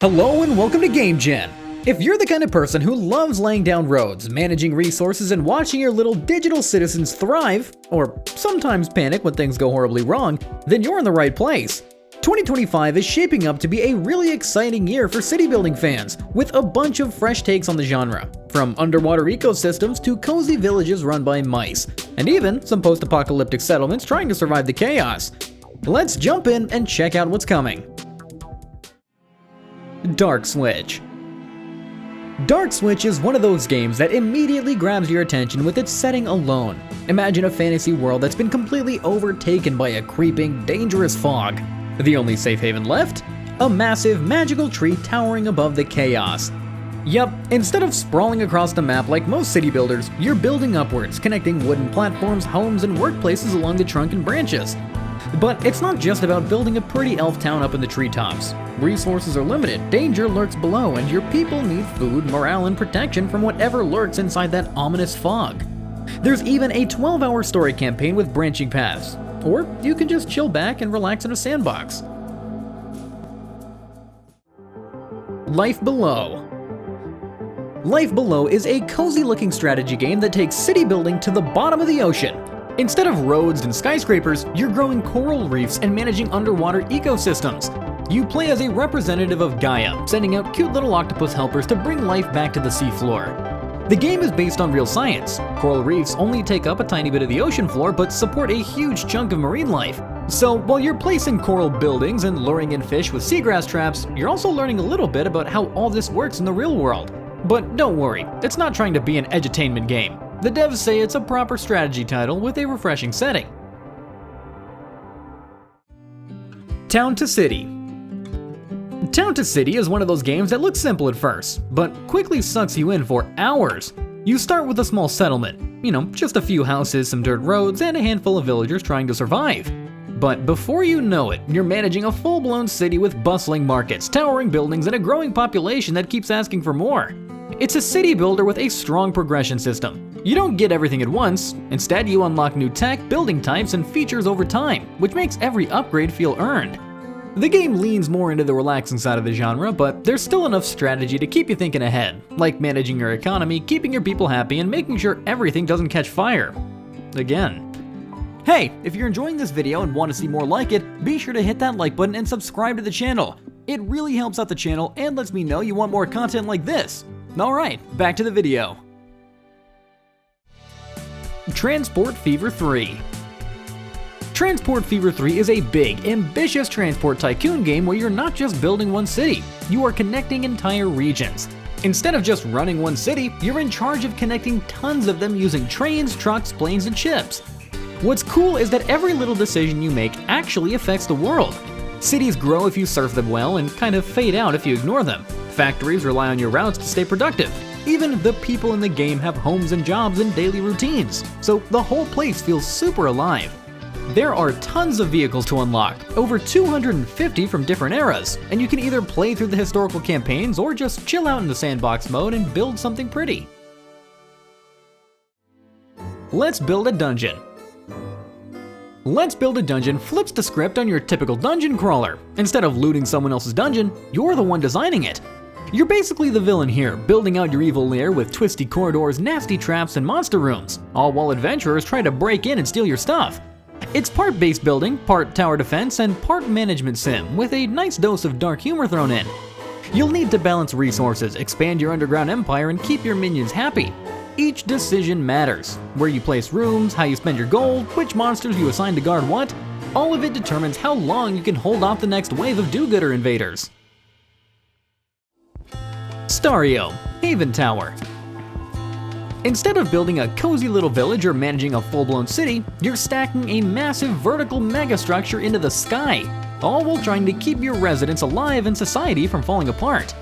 Hello and welcome to GameGen! If you're the kind of person who loves laying down roads, managing resources, and watching your little digital citizens thrive, or sometimes panic when things go horribly wrong, then you're in the right place. 2025 is shaping up to be a really exciting year for city building fans, with a bunch of fresh takes on the genre, from underwater ecosystems to cozy villages run by mice, and even some post-apocalyptic settlements trying to survive the chaos. Let's jump in and check out what's coming. Dark Switch. Dark Switch is one of those games that immediately grabs your attention with its setting alone. Imagine a fantasy world that's been completely overtaken by a creeping, dangerous fog. The only safe haven left? A massive, magical tree towering above the chaos. Yup, instead of sprawling across the map like most city builders, you're building upwards, connecting wooden platforms, homes, and workplaces along the trunk and branches. But it's not just about building a pretty elf town up in the treetops. Resources are limited, danger lurks below, and your people need food, morale, and protection from whatever lurks inside that ominous fog. There's even a 12-hour story campaign with branching paths. Or you can just chill back and relax in a sandbox. Life Below. Life Below is a cozy-looking strategy game that takes city building to the bottom of the ocean. Instead of roads and skyscrapers, you're growing coral reefs and managing underwater ecosystems. You play as a representative of Gaia, sending out cute little octopus helpers to bring life back to the seafloor. The game is based on real science. Coral reefs only take up a tiny bit of the ocean floor but support a huge chunk of marine life. So while you're placing coral buildings and luring in fish with seagrass traps, you're also learning a little bit about how all this works in the real world. But don't worry, it's not trying to be an edutainment game. The devs say it's a proper strategy title with a refreshing setting. Town to City. Town to City is one of those games that looks simple at first, but quickly sucks you in for hours. You start with a small settlement, just a few houses, some dirt roads, and a handful of villagers trying to survive. But before you know it, you're managing a full-blown city with bustling markets, towering buildings, and a growing population that keeps asking for more. It's a city builder with a strong progression system. You don't get everything at once. Instead, you unlock new tech, building types, and features over time, which makes every upgrade feel earned. The game leans more into the relaxing side of the genre, but there's still enough strategy to keep you thinking ahead, like managing your economy, keeping your people happy, and making sure everything doesn't catch fire. Again. Hey, if you're enjoying this video and want to see more like it, be sure to hit that like button and subscribe to the channel. It really helps out the channel and lets me know you want more content like this. Alright, back to the video. Transport Fever 3. Transport Fever 3 is a big, ambitious transport tycoon game where you're not just building one city, you are connecting entire regions. Instead of just running one city, you're in charge of connecting tons of them using trains, trucks, planes, and ships. What's cool is that every little decision you make actually affects the world. Cities grow if you surf them well and kind of fade out if you ignore them. Factories rely on your routes to stay productive. Even the people in the game have homes and jobs and daily routines, so the whole place feels super alive. There are tons of vehicles to unlock, over 250 from different eras, and you can either play through the historical campaigns or just chill out in the sandbox mode and build something pretty. Let's Build a Dungeon. Let's Build a Dungeon flips the script on your typical dungeon crawler. Instead of looting someone else's dungeon, you're the one designing it. You're basically the villain here, building out your evil lair with twisty corridors, nasty traps, and monster rooms, all while adventurers try to break in and steal your stuff. It's part base building, part tower defense, and part management sim, with a nice dose of dark humor thrown in. You'll need to balance resources, expand your underground empire, and keep your minions happy. Each decision matters. Where you place rooms, how you spend your gold, which monsters you assign to guard what, all of it determines how long you can hold off the next wave of do-gooder invaders. STARIO, Haven Tower. Instead of building a cozy little village or managing a full-blown city, you're stacking a massive vertical megastructure into the sky, all while trying to keep your residents alive and society from falling apart.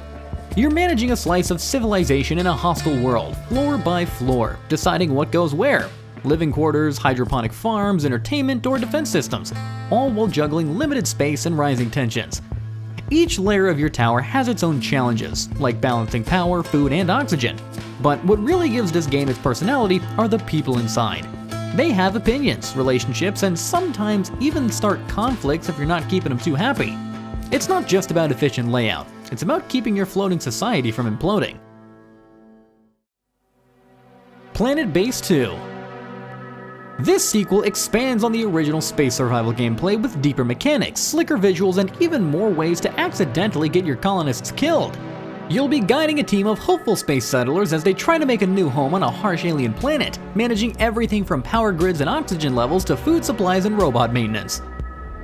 You're managing a slice of civilization in a hostile world, floor by floor, deciding what goes where. Living quarters, hydroponic farms, entertainment, or defense systems, all while juggling limited space and rising tensions. Each layer of your tower has its own challenges, like balancing power, food, and oxygen. But what really gives this game its personality are the people inside. They have opinions, relationships, and sometimes even start conflicts if you're not keeping them too happy. It's not just about efficient layout. It's about keeping your floating society from imploding. Planetbase 2. This sequel expands on the original space survival gameplay with deeper mechanics, slicker visuals, and even more ways to accidentally get your colonists killed. You'll be guiding a team of hopeful space settlers as they try to make a new home on a harsh alien planet, managing everything from power grids and oxygen levels to food supplies and robot maintenance.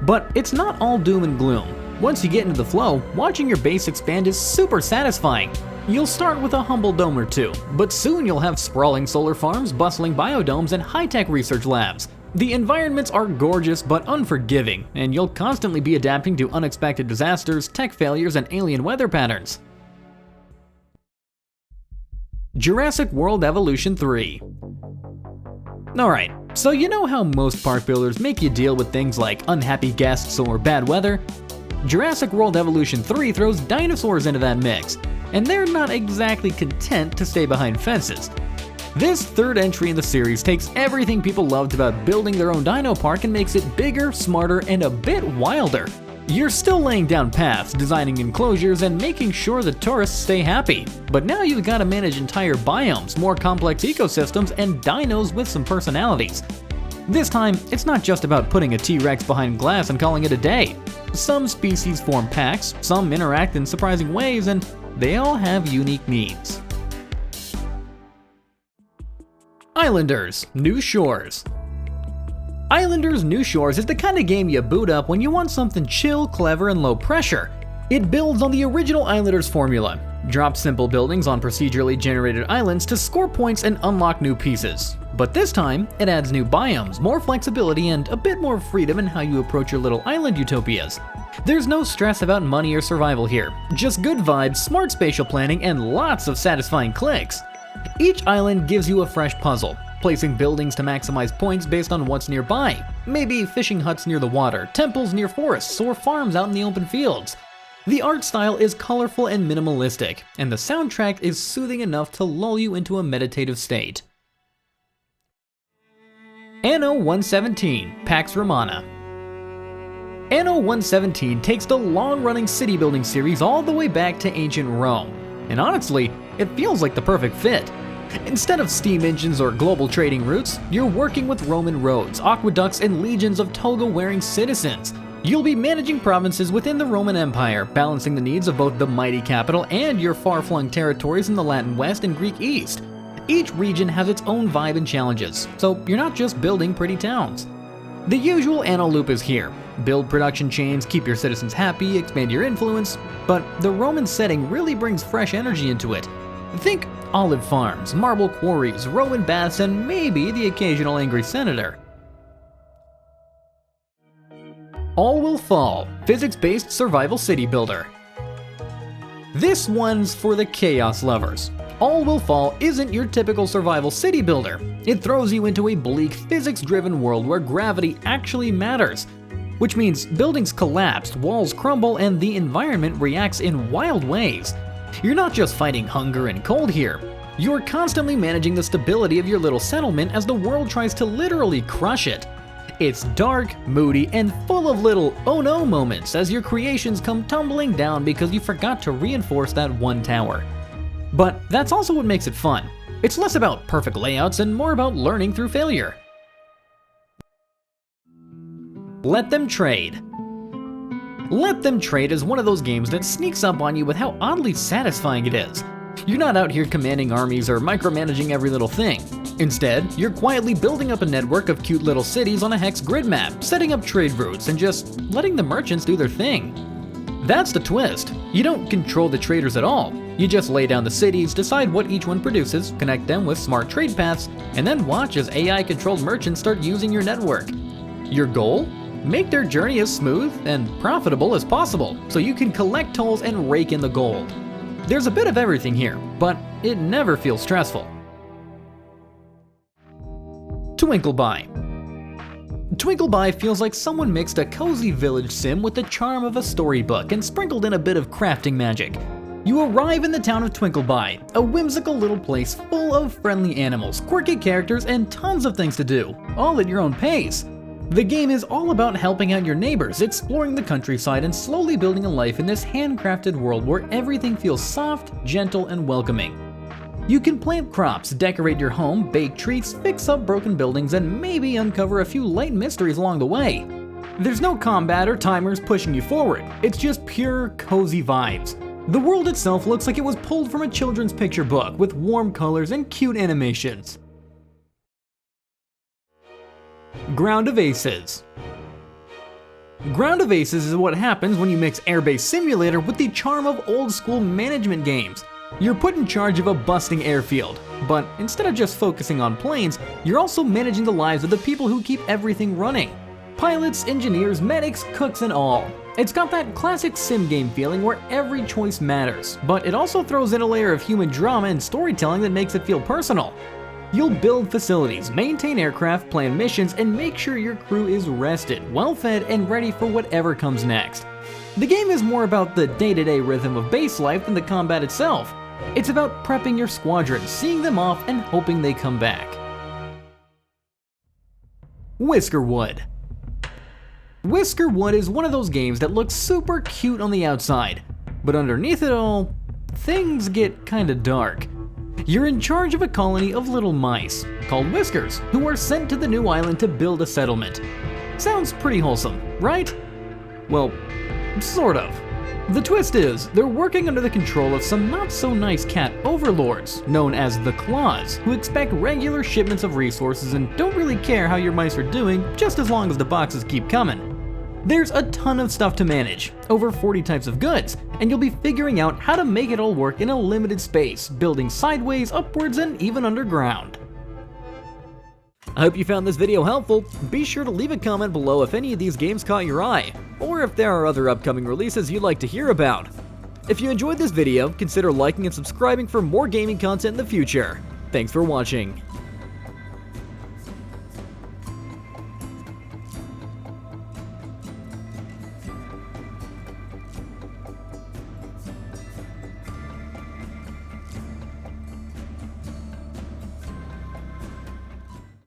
But it's not all doom and gloom. Once you get into the flow, watching your base expand is super satisfying. You'll start with a humble dome or two, but soon you'll have sprawling solar farms, bustling biodomes, and high-tech research labs. The environments are gorgeous but unforgiving, and you'll constantly be adapting to unexpected disasters, tech failures, and alien weather patterns. Jurassic World Evolution 3. Alright, so you know how most park builders make you deal with things like unhappy guests or bad weather? Jurassic World Evolution 3 throws dinosaurs into that mix, and they're not exactly content to stay behind fences. This third entry in the series takes everything people loved about building their own dino park and makes it bigger, smarter, and a bit wilder. You're still laying down paths, designing enclosures, and making sure the tourists stay happy, but now you've got to manage entire biomes, more complex ecosystems, and dinos with some personalities. This time, it's not just about putting a T-Rex behind glass and calling it a day. Some species form packs, some interact in surprising ways, and they all have unique needs. Islanders: New Shores. Islanders: New Shores is the kind of game you boot up when you want something chill, clever, and low pressure. It builds on the original Islanders formula. Drop simple buildings on procedurally generated islands to score points and unlock new pieces. But this time, it adds new biomes, more flexibility, and a bit more freedom in how you approach your little island utopias. There's no stress about money or survival here, just good vibes, smart spatial planning, and lots of satisfying clicks. Each island gives you a fresh puzzle, placing buildings to maximize points based on what's nearby. Maybe fishing huts near the water, temples near forests, or farms out in the open fields. The art style is colorful and minimalistic, and the soundtrack is soothing enough to lull you into a meditative state. Anno 117, Pax Romana. Anno 117 takes the long-running city-building series all the way back to ancient Rome, and honestly, it feels like the perfect fit. Instead of steam engines or global trading routes, you're working with Roman roads, aqueducts, and legions of toga-wearing citizens. You'll be managing provinces within the Roman Empire, balancing the needs of both the mighty capital and your far-flung territories in the Latin West and Greek East. Each region has its own vibe and challenges, so you're not just building pretty towns. The usual Anno loop is here. Build production chains, keep your citizens happy, expand your influence, but the Roman setting really brings fresh energy into it. Think olive farms, marble quarries, Roman baths, and maybe the occasional angry senator. All Will Fall, physics-based survival city builder. This one's for the chaos lovers. All Will Fall isn't your typical survival city builder. It throws you into a bleak, physics-driven world where gravity actually matters, which means buildings collapse, walls crumble, and the environment reacts in wild ways. You're not just fighting hunger and cold here. You're constantly managing the stability of your little settlement as the world tries to literally crush it. It's dark, moody, and full of little oh no moments as your creations come tumbling down because you forgot to reinforce that one tower. But that's also what makes it fun. It's less about perfect layouts and more about learning through failure. Let Them Trade. Let Them Trade is one of those games that sneaks up on you with how oddly satisfying it is. You're not out here commanding armies or micromanaging every little thing. Instead, you're quietly building up a network of cute little cities on a hex grid map, setting up trade routes, and just letting the merchants do their thing. That's the twist. You don't control the traders at all. You just lay down the cities, decide what each one produces, connect them with smart trade paths, and then watch as AI-controlled merchants start using your network. Your goal? Make their journey as smooth and profitable as possible, so you can collect tolls and rake in the gold. There's a bit of everything here, but it never feels stressful. Twinkleby. Twinkleby feels like someone mixed a cozy village sim with the charm of a storybook and sprinkled in a bit of crafting magic. You arrive in the town of Twinkleby, a whimsical little place full of friendly animals, quirky characters, and tons of things to do, all at your own pace. The game is all about helping out your neighbors, exploring the countryside, and slowly building a life in this handcrafted world where everything feels soft, gentle, and welcoming. You can plant crops, decorate your home, bake treats, fix up broken buildings, and maybe uncover a few light mysteries along the way. There's no combat or timers pushing you forward, it's just pure, cozy vibes. The world itself looks like it was pulled from a children's picture book with warm colors and cute animations. Ground of Aces. Ground of Aces is what happens when you mix Airbase Simulator with the charm of old-school management games. You're put in charge of a busting airfield, but instead of just focusing on planes, you're also managing the lives of the people who keep everything running. Pilots, engineers, medics, cooks, and all. It's got that classic sim game feeling where every choice matters, but it also throws in a layer of human drama and storytelling that makes it feel personal. You'll build facilities, maintain aircraft, plan missions, and make sure your crew is rested, well-fed, and ready for whatever comes next. The game is more about the day-to-day rhythm of base life than the combat itself. It's about prepping your squadron, seeing them off, and hoping they come back. Whiskerwood. Whiskerwood is one of those games that looks super cute on the outside, but underneath it all, things get kinda dark. You're in charge of a colony of little mice, called Whiskers, who are sent to the new island to build a settlement. Sounds pretty wholesome, right? Well, sort of. The twist is, they're working under the control of some not-so-nice cat overlords, known as the Claws, who expect regular shipments of resources and don't really care how your mice are doing, just as long as the boxes keep coming. There's a ton of stuff to manage, over 40 types of goods, and you'll be figuring out how to make it all work in a limited space, building sideways, upwards, and even underground. I hope you found this video helpful. Be sure to leave a comment below if any of these games caught your eye, or if there are other upcoming releases you'd like to hear about. If you enjoyed this video, consider liking and subscribing for more gaming content in the future. Thanks for watching.